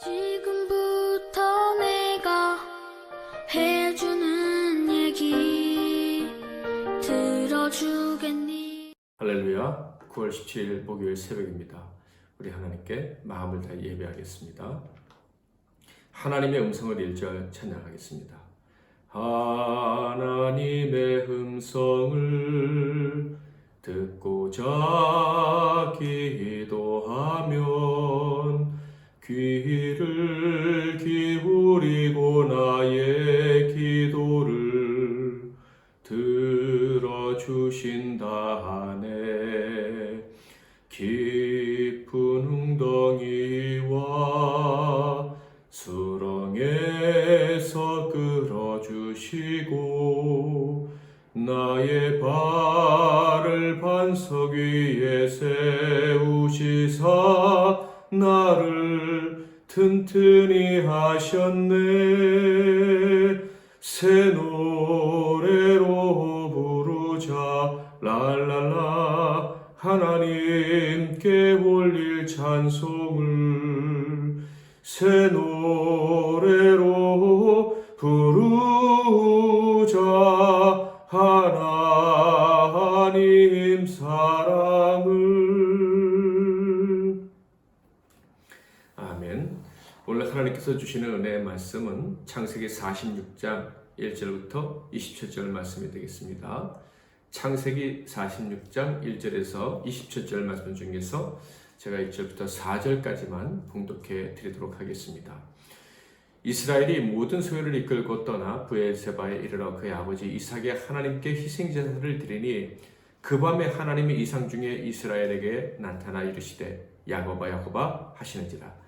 지금부터 내가 해주는 얘기 들어주겠니? 할렐루야. 9월 17일 목요일 새벽입니다. 우리 하나님께 마음을 다해 예배하겠습니다. 하나님의 음성을 1절 찬양하겠습니다. 하나님의 음성을 듣고자 기도하면 귀를 기울이고 나의 기도를 들어주신다 하네. 깊은 웅덩이와 수렁에서 끌어주시고 나의 발을 반석 위에 세우시사 나를 튼튼히 하셨네. 새 노래로 부르자 랄랄라. 하나님께 올릴 찬송을 새 노래로 부르자. 하나님 사랑을. 아멘. 오늘 하나님께서 주시는 은혜의 말씀은 창세기 46장 1절부터 27절 말씀이 되겠습니다. 창세기 46장 1절에서 27절 말씀 중에서 제가 1절부터 4절까지만 봉독해 드리도록 하겠습니다. 이스라엘이 모든 소유를 이끌고 떠나 브엘세바에 이르러 그의 아버지 이삭의 하나님께 희생제사를 드리니 그 밤에 하나님이 이상 중에 이스라엘에게 나타나 이르시되 야곱아 야곱아 하시는지라.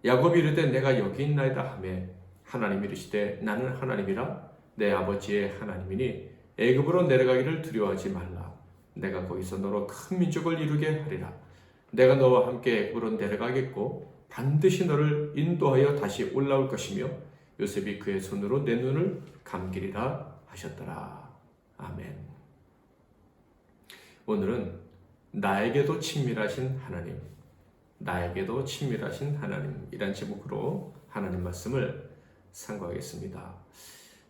야곱이 이르되 내가 여기 있나이다 하매 하나님이 이르시되 나는 하나님이라 내 아버지의 하나님이니 애굽으로 내려가기를 두려워하지 말라. 내가 거기서 너로 큰 민족을 이루게 하리라. 내가 너와 함께 애굽으로 내려가겠고 반드시 너를 인도하여 다시 올라올 것이며 요셉이 그의 손으로 내 눈을 감기리라 하셨더라. 아멘. 오늘은 나에게도 친밀하신 하나님, 나에게도 친밀하신 하나님이란 제목으로 하나님 말씀을 상고하겠습니다.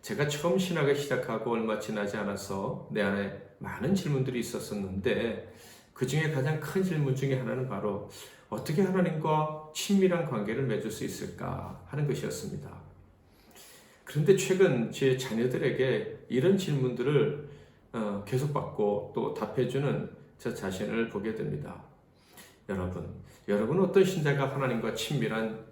제가 처음 신학을 시작하고 얼마 지나지 않아서 내 안에 많은 질문들이 있었었는데 그 중에 가장 큰 질문 중에 하나는 바로 어떻게 하나님과 친밀한 관계를 맺을 수 있을까 하는 것이었습니다. 그런데 최근 제 자녀들에게 이런 질문들을 계속 받고 또 답해주는 저 자신을 보게 됩니다. 여러분 어떤 신자가 하나님과 친밀한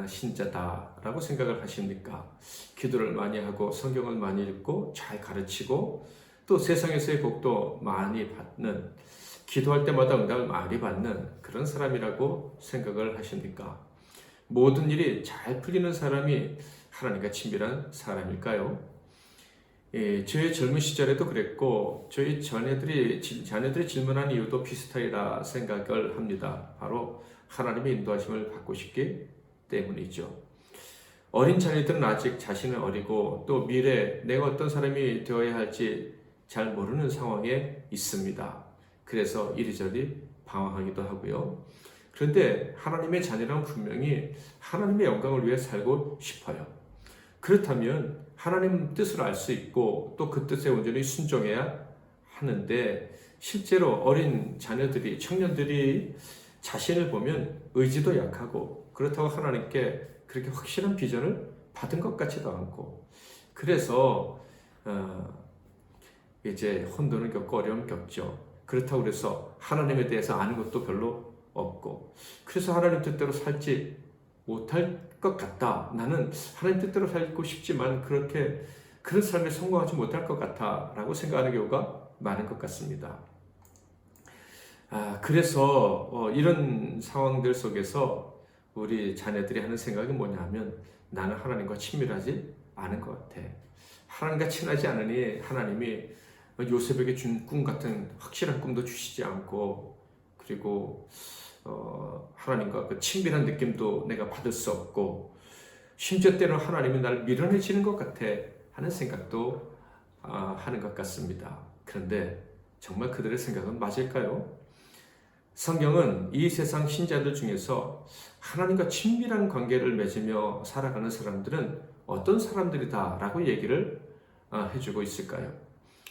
신자다라고 생각을 하십니까? 기도를 많이 하고 성경을 많이 읽고 잘 가르치고 또 세상에서의 복도 많이 받는, 기도할 때마다 응답을 많이 받는 그런 사람이라고 생각을 하십니까? 모든 일이 잘 풀리는 사람이 하나님과 친밀한 사람일까요? 저의 젊은 시절에도 그랬고 저희 자녀들이 질문한 이유도 비슷하리라 생각을 합니다. 바로 하나님의 인도하심을 받고 싶기 때문이죠. 어린 자녀들은 아직 자신은 어리고 또 미래 내가 어떤 사람이 되어야 할지 잘 모르는 상황에 있습니다. 그래서 이리저리 방황하기도 하고요. 그런데 하나님의 자녀란 분명히 하나님의 영광을 위해 살고 싶어요. 그렇다면 하나님 뜻을 알 수 있고 또 그 뜻에 온전히 순종해야 하는데 실제로 어린 자녀들이, 청년들이 자신을 보면 의지도 약하고 그렇다고 하나님께 그렇게 확실한 비전을 받은 것 같지도 않고 그래서 이제 혼돈을 겪고 어려움을 겪죠. 그렇다고 그래서 하나님에 대해서 아는 것도 별로 없고 그래서 하나님 뜻대로 살지 못할 것 같다. 나는 하나님 뜻대로 살고 싶지만 그런 삶에 성공하지 못할 것 같아 라고 생각하는 경우가 많은 것 같습니다. 그래서 이런 상황들 속에서 우리 자녀들이 하는 생각이 뭐냐면 나는 하나님과 친밀하지 않은 것 같아. 하나님과 친하지 않으니 하나님이 요셉에게 준 꿈 같은 확실한 꿈도 주시지 않고 그리고 하나님과 그 친밀한 느낌도 내가 받을 수 없고 심지어 때는 하나님이 나를 밀어내시는 것 같아 하는 생각도 하는 것 같습니다. 그런데 정말 그들의 생각은 맞을까요? 성경은 이 세상 신자들 중에서 하나님과 친밀한 관계를 맺으며 살아가는 사람들은 어떤 사람들이다라고 얘기를 해주고 있을까요?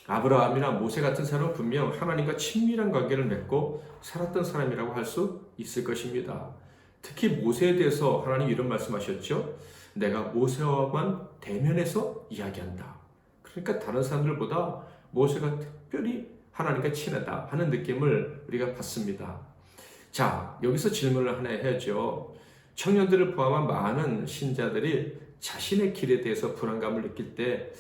아브라함이나 모세 같은 사람은 분명 하나님과 친밀한 관계를 맺고 살았던 사람이라고 할 수 있을 것입니다. 특히 모세에 대해서 하나님 이런 말씀하셨죠. 내가 모세와만 대면해서 이야기한다. 그러니까 다른 사람들보다 모세가 특별히 하나님과 친하다 하는 느낌을 우리가 받습니다. 자, 여기서 질문을 하나 해야죠. 청년들을 포함한 많은 신자들이 자신의 길에 대해서 불안감을 느낄 때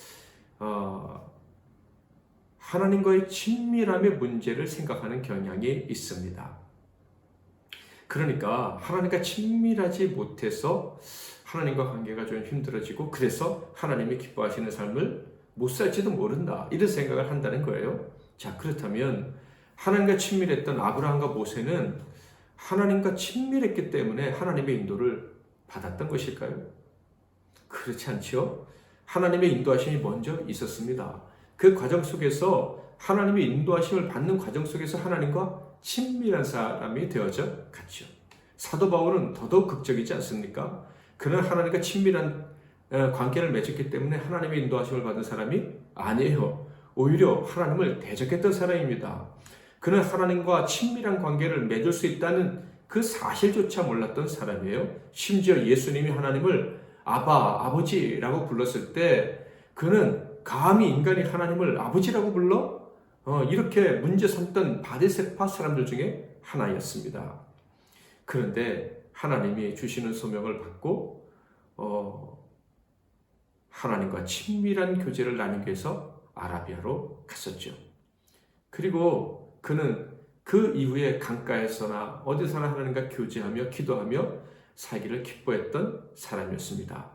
하나님과의 친밀함의 문제를 생각하는 경향이 있습니다. 그러니까 하나님과 친밀하지 못해서 하나님과 관계가 좀 힘들어지고 그래서 하나님이 기뻐하시는 삶을 못 살지도 모른다 이런 생각을 한다는 거예요. 자, 그렇다면 하나님과 친밀했던 아브라함과 모세는 하나님과 친밀했기 때문에 하나님의 인도를 받았던 것일까요? 그렇지 않죠. 하나님의 인도하심이 먼저 있었습니다. 그 과정 속에서 하나님의 인도하심을 받는 과정 속에서 하나님과 친밀한 사람이 되어져 갔죠. 사도 바울은 더더욱 극적이지 않습니까? 그는 하나님과 친밀한 관계를 맺었기 때문에 하나님의 인도하심을 받은 사람이 아니에요. 오히려 하나님을 대적했던 사람입니다. 그는 하나님과 친밀한 관계를 맺을 수 있다는 그 사실조차 몰랐던 사람이에요. 심지어 예수님이 하나님을 아버지라고 불렀을 때 그는 감히 인간이 하나님을 아버지라고 불러? 이렇게 문제 삼던 바리새파 사람들 중에 하나였습니다. 그런데 하나님이 주시는 소명을 받고 하나님과 친밀한 교제를 나누기 위해서 아라비아로 갔었죠. 그리고 그는 그 이후에 강가에서나 어디서나 하나님과 교제하며 기도하며 살기를 기뻐했던 사람이었습니다.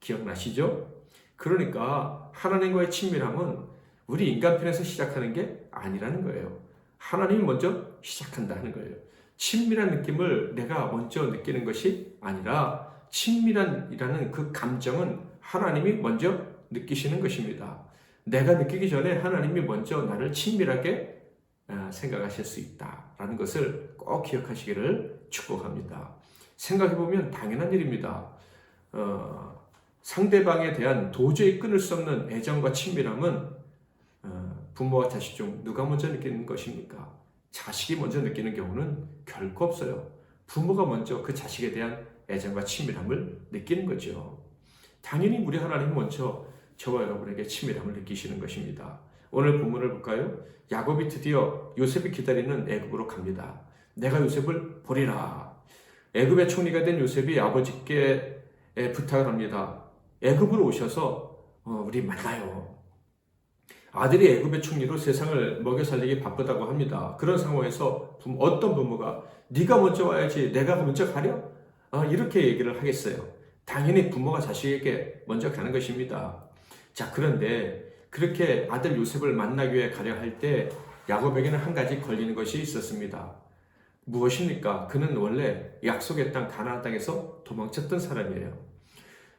기억나시죠? 그러니까 하나님과의 친밀함은 우리 인간편에서 시작하는 게 아니라는 거예요. 하나님이 먼저 시작한다는 거예요. 친밀한 느낌을 내가 먼저 느끼는 것이 아니라 친밀한이라는 그 감정은 하나님이 먼저 느끼시는 것입니다. 내가 느끼기 전에 하나님이 먼저 나를 친밀하게 생각하실 수 있다라는 것을 꼭 기억하시기를 축복합니다. 생각해보면 당연한 일입니다. 상대방에 대한 도저히 끊을 수 없는 애정과 친밀함은 부모와 자식 중 누가 먼저 느끼는 것입니까? 자식이 먼저 느끼는 경우는 결코 없어요. 부모가 먼저 그 자식에 대한 애정과 친밀함을 느끼는 거죠. 당연히 우리 하나님이 먼저 저와 여러분에게 친밀함을 느끼시는 것입니다. 오늘 본문을 볼까요? 야곱이 드디어 요셉이 기다리는 애굽으로 갑니다. 내가 요셉을 보리라. 애굽의 총리가 된 요셉이 아버지께 부탁을 합니다. 애굽으로 오셔서 우리 만나요. 아들이 애굽의 총리로 세상을 먹여 살리기 바쁘다고 합니다. 그런 상황에서 어떤 부모가 네가 먼저 와야지 내가 먼저 가려? 이렇게 얘기를 하겠어요. 당연히 부모가 자식에게 먼저 가는 것입니다. 자, 그런데 그렇게 아들 요셉을 만나기 위해 가려 할 때 야곱에게는 한 가지 걸리는 것이 있었습니다. 무엇입니까? 그는 원래 약속의 땅 가나안 땅에서 도망쳤던 사람이에요.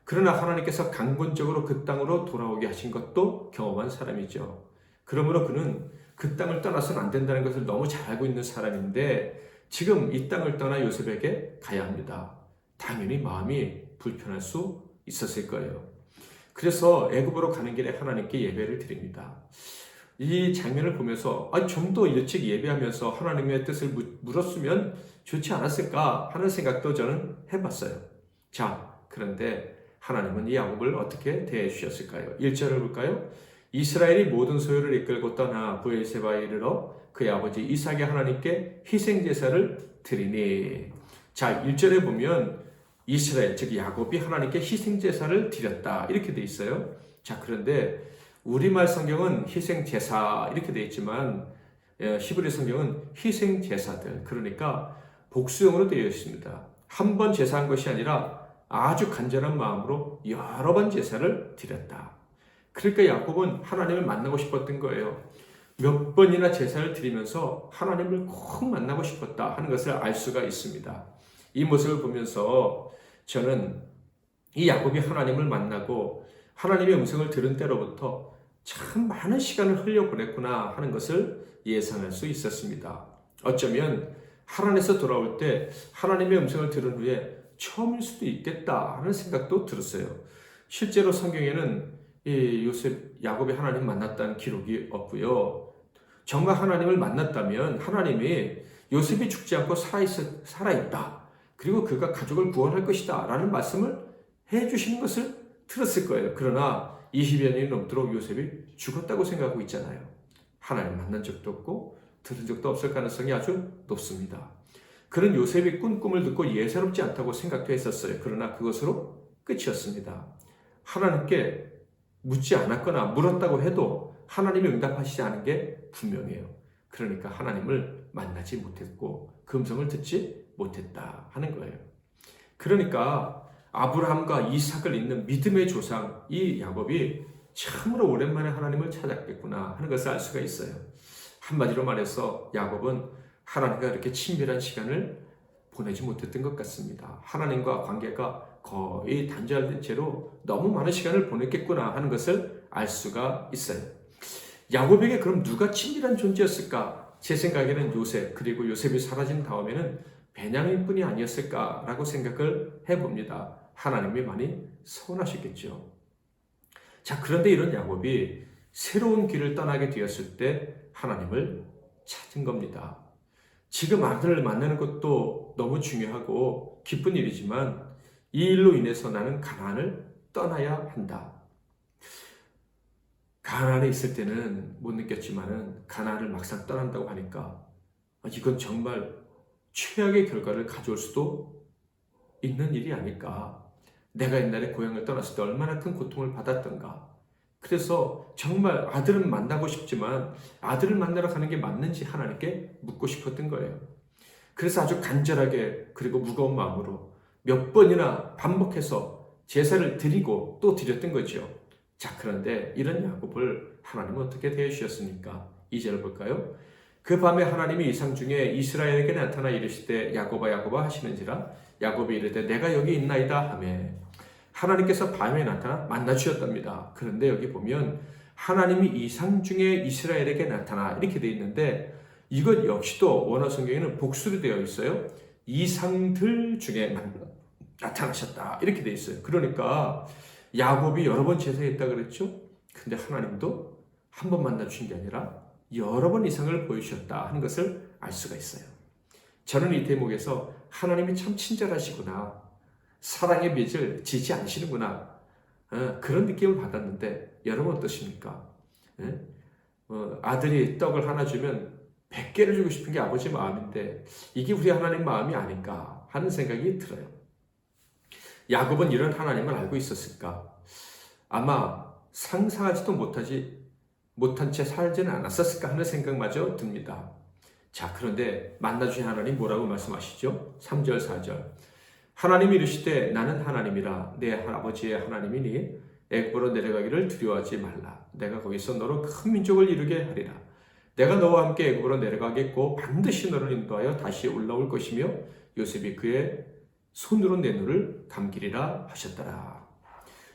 그러나 하나님께서 강권적으로 그 땅으로 돌아오게 하신 것도 경험한 사람이죠. 그러므로 그는 그 땅을 떠나서는 안 된다는 것을 너무 잘 알고 있는 사람인데 지금 이 땅을 떠나 요셉에게 가야 합니다. 당연히 마음이 불편할 수 있었을 거예요. 그래서 애굽으로 가는 길에 하나님께 예배를 드립니다. 이 장면을 보면서 좀 더 일찍 예배하면서 하나님의 뜻을 물었으면 좋지 않았을까 하는 생각도 저는 해봤어요. 자, 그런데 하나님은 이 야곱을 어떻게 대해 주셨을까요? 1절을 볼까요? 이스라엘이 모든 소유를 이끌고 떠나 브엘세바에 이르러 그의 아버지 이삭의 하나님께 희생제사를 드리니. 자, 1절에 보면 이스라엘, 즉 야곱이 하나님께 희생제사를 드렸다 이렇게 돼 있어요. 자, 그런데 우리말 성경은 희생제사 이렇게 돼 있지만 히브리 성경은 희생제사들, 그러니까 복수형으로 되어 있습니다. 한 번 제사한 것이 아니라 아주 간절한 마음으로 여러 번 제사를 드렸다. 그러니까 야곱은 하나님을 만나고 싶었던 거예요. 몇 번이나 제사를 드리면서 하나님을 꼭 만나고 싶었다 하는 것을 알 수가 있습니다. 이 모습을 보면서 저는 이 야곱이 하나님을 만나고 하나님의 음성을 들은 때로부터 참 많은 시간을 흘려보냈구나 하는 것을 예상할 수 있었습니다. 어쩌면 하란에서 돌아올 때 하나님의 음성을 들은 후에 처음일 수도 있겠다 하는 생각도 들었어요. 실제로 성경에는 이 요셉, 야곱이 하나님 만났다는 기록이 없고요. 정말 하나님을 만났다면 하나님이 요셉이 죽지 않고 살아있다. 그리고 그가 가족을 구원할 것이다. 라는 말씀을 해주시는 것을 들었을 거예요. 그러나 20여 년이 넘도록 요셉이 죽었다고 생각하고 있잖아요. 하나님 만난 적도 없고 들은 적도 없을 가능성이 아주 높습니다. 그는 요셉이 꾼 꿈을 듣고 예사롭지 않다고 생각도 했었어요. 그러나 그것으로 끝이었습니다. 하나님께 묻지 않았거나 물었다고 해도 하나님이 응답하시지 않은 게 분명해요. 그러니까 하나님을 만나지 못했고 그 음성을 듣지 못했다 하는 거예요. 그러니까 아브라함과 이삭을 잇는 믿음의 조상 이 야곱이 참으로 오랜만에 하나님을 찾았겠구나 하는 것을 알 수가 있어요. 한마디로 말해서 야곱은 하나님과 이렇게 친밀한 시간을 보내지 못했던 것 같습니다. 하나님과 관계가 거의 단절된 채로 너무 많은 시간을 보냈겠구나 하는 것을 알 수가 있어요. 야곱에게 그럼 누가 친밀한 존재였을까? 제 생각에는 요셉, 그리고 요셉이 사라진 다음에는 베냐민뿐이 아니었을까라고 생각을 해봅니다. 하나님이 많이 서운하셨겠죠. 자, 그런데 이런 야곱이 새로운 길을 떠나게 되었을 때 하나님을 찾은 겁니다. 지금 아들을 만나는 것도 너무 중요하고 기쁜 일이지만 이 일로 인해서 나는 가나안을 떠나야 한다. 가나안에 있을 때는 못 느꼈지만은 가나안을 막상 떠난다고 하니까 이건 정말 최악의 결과를 가져올 수도 있는 일이 아닐까. 내가 옛날에 고향을 떠났을 때 얼마나 큰 고통을 받았던가. 그래서 정말 아들은 만나고 싶지만 아들을 만나러 가는 게 맞는지 하나님께 묻고 싶었던 거예요. 그래서 아주 간절하게 그리고 무거운 마음으로 몇 번이나 반복해서 제사를 드리고 또 드렸던 거죠. 자, 그런데 이런 야곱을 하나님은 어떻게 대해주셨습니까? 2절을 볼까요? 그 밤에 하나님이 이상 중에 이스라엘에게 나타나 이르시되 야곱아 야곱아 하시는지라 야곱이 이르되 내가 여기 있나이다 하매 하나님께서 밤에 나타나 만나 주셨답니다. 그런데 여기 보면 하나님이 이상 중에 이스라엘에게 나타나 이렇게 되어 있는데 이것 역시도 원어 성경에는 복수로 되어 있어요. 이상들 중에 나타나셨다 이렇게 되어 있어요. 그러니까 야곱이 여러 번 제사했다 그랬죠. 근데 하나님도 한 번 만나 주신 게 아니라 여러 번 이상을 보여주셨다 하는 것을 알 수가 있어요. 저는 이 대목에서 하나님이 참 친절하시구나. 사랑의 빚을 지지 않으시는구나. 그런 느낌을 받았는데 여러분 어떠십니까? 아들이 떡을 하나 주면 100개를 주고 싶은 게 아버지 마음인데 이게 우리 하나님 마음이 아닌가 하는 생각이 들어요. 야곱은 이런 하나님을 알고 있었을까? 아마 상상하지도 못한 채 살지는 않았었을까 하는 생각마저 듭니다. 자, 그런데 만나주신 하나님 뭐라고 말씀하시죠? 3절 4절 하나님이 이르시되 나는 하나님이라 내 아버지의 하나님이니 애굽으로 내려가기를 두려워하지 말라. 내가 거기서 너로 큰 민족을 이루게 하리라. 내가 너와 함께 애굽으로 내려가겠고 반드시 너를 인도하여 다시 올라올 것이며 요셉이 그의 손으로 내 눈을 감기리라 하셨더라.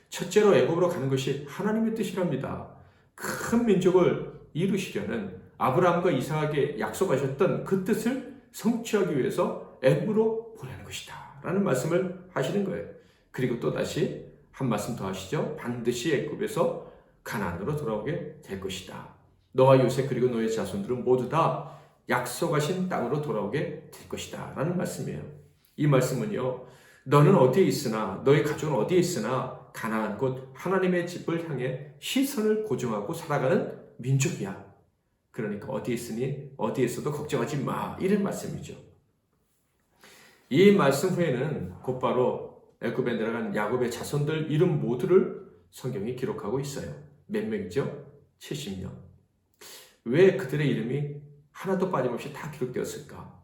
첫째로 애굽으로 가는 것이 하나님의 뜻이랍니다. 큰 민족을 이루시려는 아브라함과 이삭에게 약속하셨던 그 뜻을 성취하기 위해서 애굽으로 보내는 것이다 라는 말씀을 하시는 거예요. 그리고 또 다시 한 말씀 더 하시죠. 반드시 애굽에서 가나안으로 돌아오게 될 것이다. 너와 요셉 그리고 너의 자손들은 모두 다 약속하신 땅으로 돌아오게 될 것이다 라는 말씀이에요. 이 말씀은요, 너는 어디에 있으나 너의 가족은 어디에 있으나 가나안 곧 하나님의 집을 향해 시선을 고정하고 살아가는 민족이야. 그러니까 어디에 있으니 어디에서도 걱정하지 마 이런 말씀이죠. 이 말씀 후에는 곧바로 애굽에 내려간 야곱의 자손들 이름 모두를 성경이 기록하고 있어요. 몇 명이죠? 70명. 왜 그들의 이름이 하나도 빠짐없이 다 기록되었을까?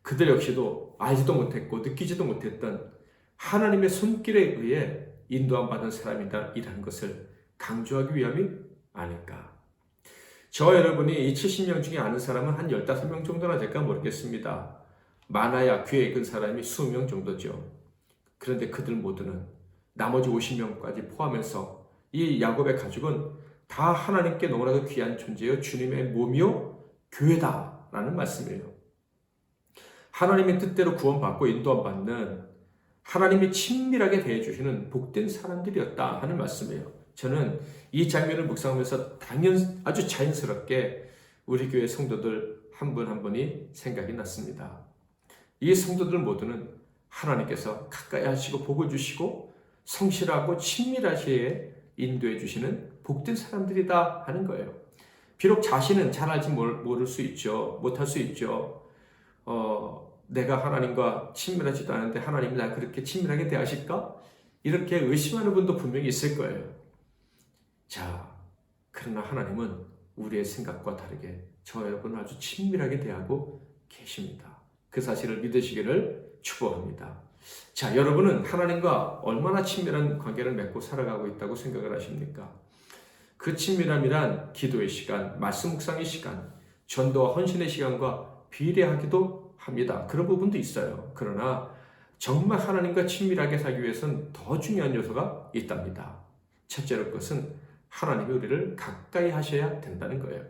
그들 역시도 알지도 못했고 느끼지도 못했던 하나님의 손길에 의해 인도함 받은 사람이라는 것을 강조하기 위함이 아닐까. 저와 여러분이 이 70명 중에 아는 사람은 한 15명 정도나 될까 모르겠습니다. 많아야 귀에 익은 사람이 20명 정도죠. 그런데 그들 모두는 나머지 50명까지 포함해서 이 야곱의 가족은 다 하나님께 너무나도 귀한 존재여 주님의 몸이요 교회다라는 말씀이에요. 하나님의 뜻대로 구원받고 인도받는 하나님이 친밀하게 대해주시는 복된 사람들이었다 하는 말씀이에요. 저는 이 장면을 묵상하면서 아주 자연스럽게 우리 교회 성도들 한 분 한 분이 생각이 났습니다. 이 성도들 모두는 하나님께서 가까이 하시고 복을 주시고 성실하고 친밀하시게 인도해 주시는 복된 사람들이다 하는 거예요. 비록 자신은 잘 알지 모를 수 있죠. 못할 수 있죠. 내가 하나님과 친밀하지도 않은데 하나님이 날 그렇게 친밀하게 대하실까? 이렇게 의심하는 분도 분명히 있을 거예요. 자, 그러나 하나님은 우리의 생각과 다르게 저 여러분을 아주 친밀하게 대하고 계십니다. 그 사실을 믿으시기를 축복합니다. 자, 여러분은 하나님과 얼마나 친밀한 관계를 맺고 살아가고 있다고 생각을 하십니까? 그 친밀함이란 기도의 시간, 말씀 묵상의 시간, 전도와 헌신의 시간과 비례하기도 합니다. 그런 부분도 있어요. 그러나 정말 하나님과 친밀하게 살기 위해서는 더 중요한 요소가 있답니다. 첫째로 그것은 하나님이 우리를 가까이 하셔야 된다는 거예요.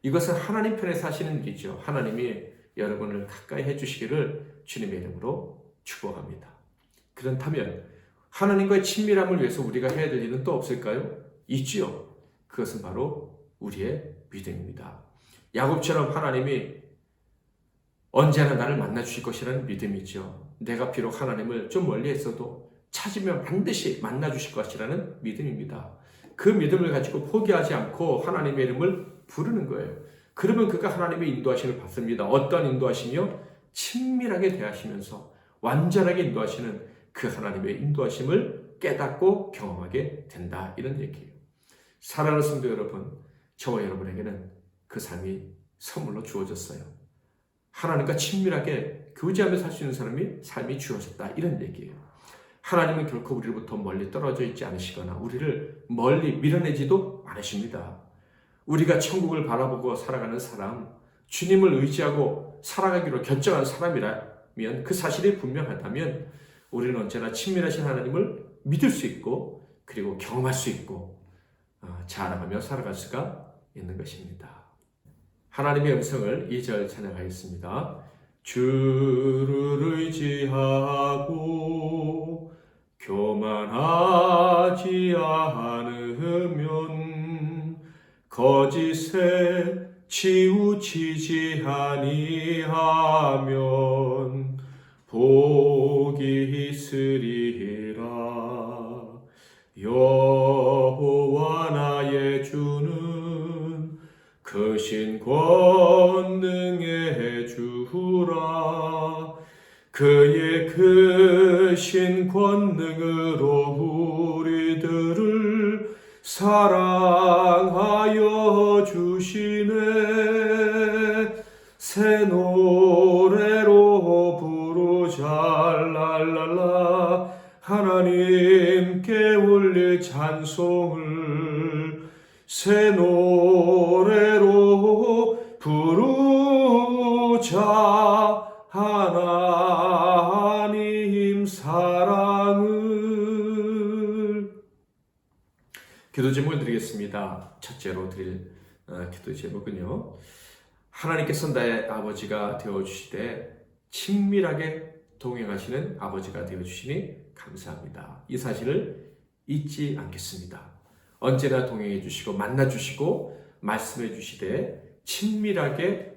이것은 하나님 편에 사시는 일이죠. 하나님이 여러분을 가까이 해주시기를 주님의 이름으로 축복합니다. 그렇다면 하나님과의 친밀함을 위해서 우리가 해야 될 일은 또 없을까요? 있지요. 그것은 바로 우리의 믿음입니다. 야곱처럼 하나님이 언제나 나를 만나 주실 것이라는 믿음이죠. 내가 비록 하나님을 좀 멀리 했어도 찾으면 반드시 만나 주실 것이라는 믿음입니다. 그 믿음을 가지고 포기하지 않고 하나님의 이름을 부르는 거예요. 그러면 그가 하나님의 인도하심을 받습니다. 어떤 인도하심이요? 친밀하게 대하시면서 완전하게 인도하시는 그 하나님의 인도하심을 깨닫고 경험하게 된다. 이런 얘기예요. 사랑하는 성도 여러분, 저와 여러분에게는 그 삶이 선물로 주어졌어요. 하나님과 친밀하게 교제하며 살 수 있는 삶이 주어졌다. 이런 얘기예요. 하나님은 결코 우리로부터 멀리 떨어져 있지 않으시거나 우리를 멀리 밀어내지도 않으십니다. 우리가 천국을 바라보고 살아가는 사람, 주님을 의지하고 살아가기로 결정한 사람이라면 그 사실이 분명하다면 우리는 언제나 친밀하신 하나님을 믿을 수 있고 그리고 경험할 수 있고 자랑하며 살아갈 수가 있는 것입니다. 하나님의 음성을 2절 찬양하겠습니다. 주를 의지하고 교만하지 않으면 거짓에 치우치지 아니하면 복이 있으리라. 여호와 나의 주는 크신 권능의 주라. 그의 크신 권능으로 우리들을 사랑하여 주시네. 새 노래로 부르자 랄랄라. 하나님께 올릴 찬송을 새 노래로 부르자. 하나님 사랑을. 기도 제목을 드리겠습니다. 첫째로 드릴 기도 제목은요, 하나님께서 나의 아버지가 되어주시되 친밀하게 동행하시는 아버지가 되어주시니 감사합니다. 이 사실을 잊지 않겠습니다. 언제나 동행해 주시고 만나 주시고 말씀해 주시되 친밀하게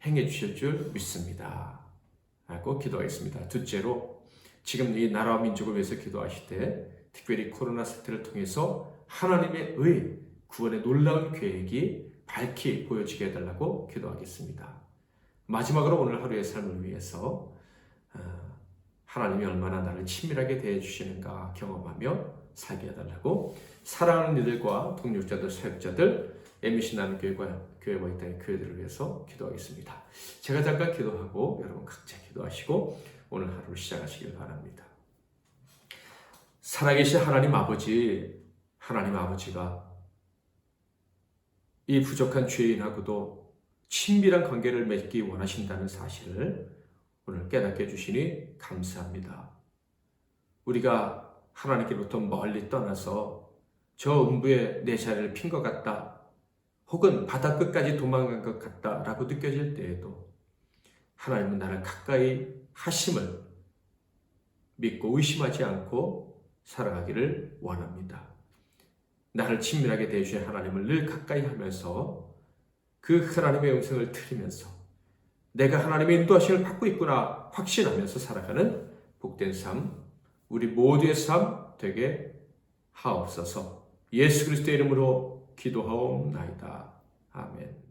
행해 주실 줄 믿습니다. 라고 기도하겠습니다. 둘째로, 지금 이 나라와 민족을 위해서 기도하실 때 특별히 코로나 사태를 통해서 하나님의 구원의 놀라운 계획이 밝히 보여지게 해달라고 기도하겠습니다. 마지막으로 오늘 하루의 삶을 위해서 하나님이 얼마나 나를 친밀하게 대해주시는가 경험하며 살게 해달라고 사랑하는 이들과 동력자들, 사역자들, MBC 나는 교회와 이 땅의 교회들을 위해서 기도하겠습니다. 제가 잠깐 기도하고 여러분 각자 기도하시고 오늘 하루를 시작하시길 바랍니다. 살아계신 하나님 아버지가 이 부족한 죄인하고도 친밀한 관계를 맺기 원하신다는 사실을 오늘 깨닫게 해주시니 감사합니다. 우리가 하나님께로부터 멀리 떠나서 저 음부에 내 자리를 핀 것 같다, 혹은 바다 끝까지 도망간 것 같다라고 느껴질 때에도 하나님은 나를 가까이 하심을 믿고 의심하지 않고 살아가기를 원합니다. 나를 친밀하게 대주신 하나님을 늘 가까이 하면서 그 하나님의 음성을 들으면서 내가 하나님의 인도하심을 받고 있구나 확신하면서 살아가는 복된 삶, 우리 모두의 삶 되게 하옵소서. 예수 그리스도의 이름으로 기도하옵나이다. 아멘.